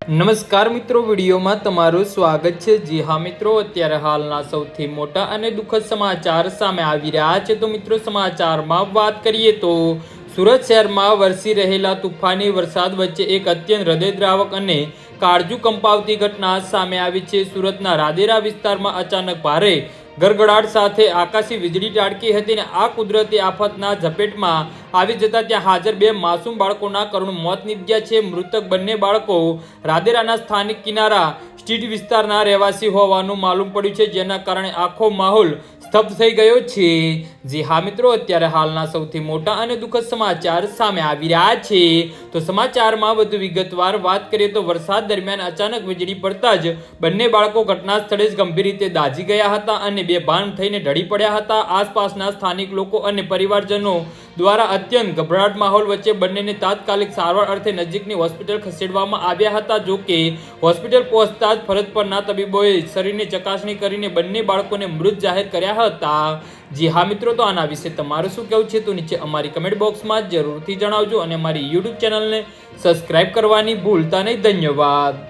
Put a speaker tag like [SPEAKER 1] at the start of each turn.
[SPEAKER 1] નમસ્કાર મિત્રો, વિડીયોમાં તમારું સ્વાગત છે। જી હા મિત્રો, અત્યારે હાલના સૌથી મોટા અને દુઃખદ સમાચાર સામે આવી રહ્યા છે। તો મિત્રો, સમાચારમાં વાત કરીએ તો સુરત શહેરમાં વરસી રહેલા તુફાની વરસાદ વચ્ચે એક અત્યંત હૃદયદ્રાવક અને કાળજુ કંપાવતી ઘટના સામે આવી છે। સુરતના રાદેરા વિસ્તારમાં અચાનક ભારે ગડગડાટ સાથે આકાશી વીજળી ત્રાટકી હતી અને આ કુદરતી આફતના ઝપેટમાં આવી જતા ત્યાં હાજર બે માસૂમ બાળકોના કરુણ મોત નીપજ્યા છે। મૃતક બંને બાળકો રાદેરાના સ્થાનિક કિનારા સ્ટ્રીટ વિસ્તારના રહેવાસી હોવાનું માલુમ પડ્યું છે, જેના કારણે આખો માહોલ સ્તબ્ધ થઈ ગયો છે। જી હા મિત્રો, અત્યારે હાલના સૌથી મોટા અને દુઃખદ સમાચાર સામે આવી રહ્યા છે। તો સમાચારમાં વધુ વિગતવાર વાત કરીએ તો વરસાદ દરમિયાન અચાનક વીજળી પડતા જ બંને બાળકો ઘટના સ્થળે જ ગંભીર રીતે દાઝી ગયા હતા અને બેભાન થઈને ઢળી પડ્યા હતા। આસપાસના સ્થાનિક લોકો અને પરિવારજનો દ્વારા અત્યંત ગભરાટ માહોલ વચ્ચે બંનેને તાત્કાલિક સારવાર અર્થે નજીકની હોસ્પિટલ ખસેડવામાં આવ્યા હતા। જો કે હોસ્પિટલ પહોંચતા જ ફરજ પરના તબીબોએ શરીરની ચકાસણી કરીને બંને બાળકોને મૃત જાહેર કર્યા હતા। જી હા મિત્રો, તો આના વિશે તમારું શું કહેવું છે તો નીચે અમારી કમેન્ટ બોક્સમાં જરૂરથી જણાવજો અને અમારી યુટ્યુબ ચેનલને સબસ્ક્રાઇબ કરવાની ભૂલતા નહીં। ધન્યવાદ।